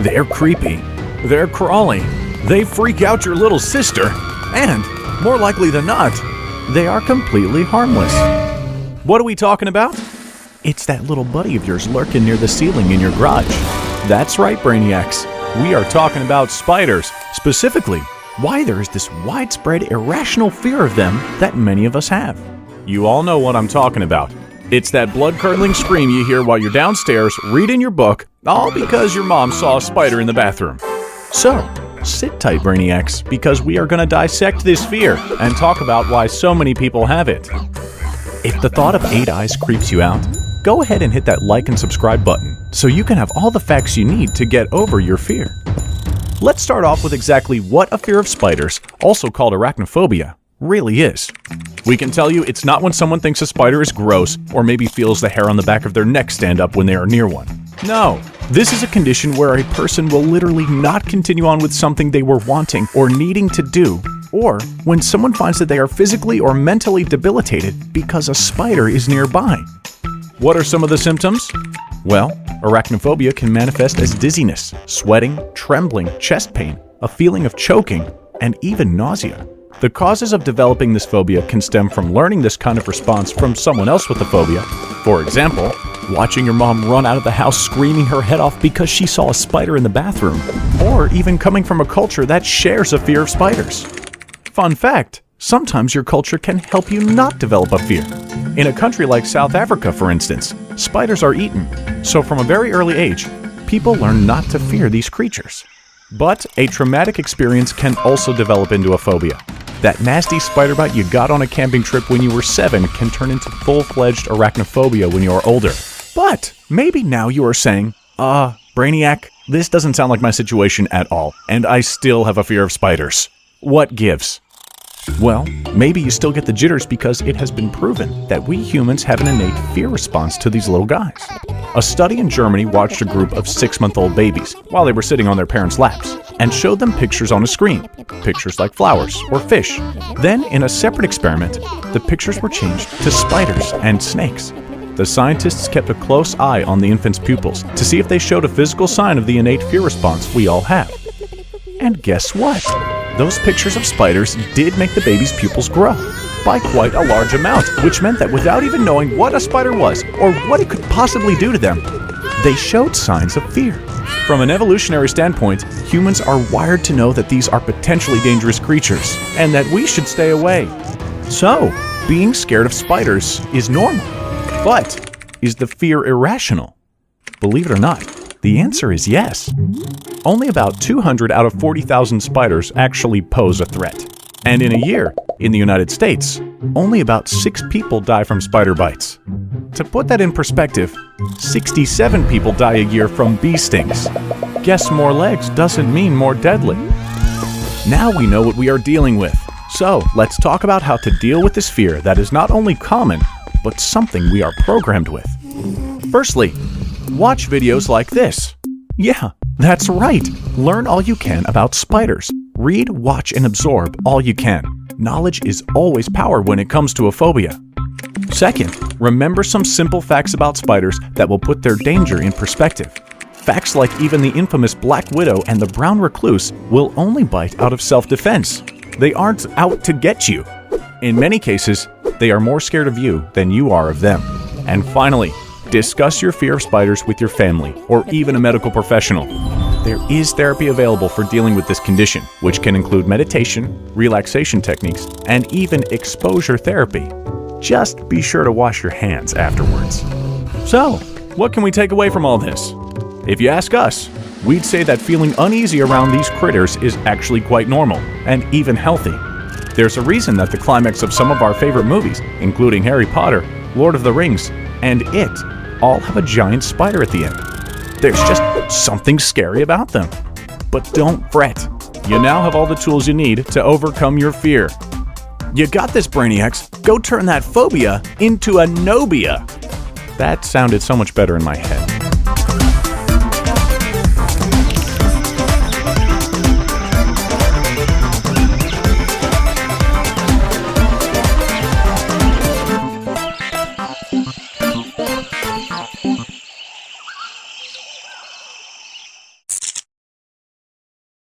They're creepy. They're crawly. They freak out your little sister. And, more likely than not, they are completely harmless. What are we talking about? It's that little buddy of yours lurking near the ceiling in your garage. That's right, Brainiacs. We are talking about spiders. Specifically, why there is this widespread irrational fear of them that many of us have. You all know what I'm talking about. It's that blood-curdling scream you hear while you're downstairs reading your book, all because your mom saw a spider in the bathroom. So, sit tight, Brainiacs, because we are going to dissect this fear and talk about why so many people have it. If the thought of 8 eyes creeps you out, go ahead and hit that like and subscribe button so you can have all the facts you need to get over your fear. Let's start off with exactly what a fear of spiders, also called arachnophobia, really is. We can tell you it's not when someone thinks a spider is gross or maybe feels the hair on the back of their neck stand up when they are near one. No, this is a condition where a person will literally not continue on with something they were wanting or needing to do, or when someone finds that they are physically or mentally debilitated because a spider is nearby. What are some of the symptoms? Well, arachnophobia can manifest as dizziness, sweating, trembling, chest pain, a feeling of choking, and even nausea. The causes of developing this phobia can stem from learning this kind of response from someone else with the phobia. For example, watching your mom run out of the house screaming her head off because she saw a spider in the bathroom, or even coming from a culture that shares a fear of spiders. Fun fact, sometimes your culture can help you not develop a fear. In a country like South Africa, for instance, spiders are eaten, so from a very early age, people learn not to fear these creatures. But a traumatic experience can also develop into a phobia. That nasty spider bite you got on a camping trip when you were 7 can turn into full-fledged arachnophobia when you are older. But maybe now you are saying, Brainiac, this doesn't sound like my situation at all, and I still have a fear of spiders. What gives? Well, maybe you still get the jitters because it has been proven that we humans have an innate fear response to these little guys. A study in Germany watched a group of 6-month-old babies while they were sitting on their parents' laps and showed them pictures on a screen, pictures like flowers or fish. Then, in a separate experiment, the pictures were changed to spiders and snakes. The scientists kept a close eye on the infants' pupils to see if they showed a physical sign of the innate fear response we all have. And guess what? Those pictures of spiders did make the baby's pupils grow by quite a large amount, which meant that without even knowing what a spider was or what it could possibly do to them, they showed signs of fear. From an evolutionary standpoint, humans are wired to know that these are potentially dangerous creatures and that we should stay away. So, being scared of spiders is normal. But, is the fear irrational? Believe it or not, the answer is yes. Only about 200 out of 40,000 spiders actually pose a threat. And in a year, in the United States, only about 6 people die from spider bites. To put that in perspective, 67 people die a year from bee stings. Guess more legs doesn't mean more deadly. Now we know what we are dealing with. So, let's talk about how to deal with this fear that is not only common, but something we are programmed with. Firstly, watch videos like this. Yeah, that's right. Learn all you can about spiders. Read, watch, and absorb all you can. Knowledge is always power when it comes to a phobia. Second, remember some simple facts about spiders that will put their danger in perspective. Facts like even the infamous black widow and the brown recluse will only bite out of self-defense. They aren't out to get you. In many cases, they are more scared of you than you are of them. And finally, discuss your fear of spiders with your family or even a medical professional. There is therapy available for dealing with this condition, which can include meditation, relaxation techniques, and even exposure therapy. Just be sure to wash your hands afterwards. So, what can we take away from all this? If you ask us, we'd say that feeling uneasy around these critters is actually quite normal and even healthy. There's a reason that the climax of some of our favorite movies, including Harry Potter, Lord of the Rings, and It, all have a giant spider at the end. There's just something scary about them. But don't fret. You now have all the tools you need to overcome your fear. You got this, Brainiacs. Go turn that phobia into a nobia. That sounded so much better in my head.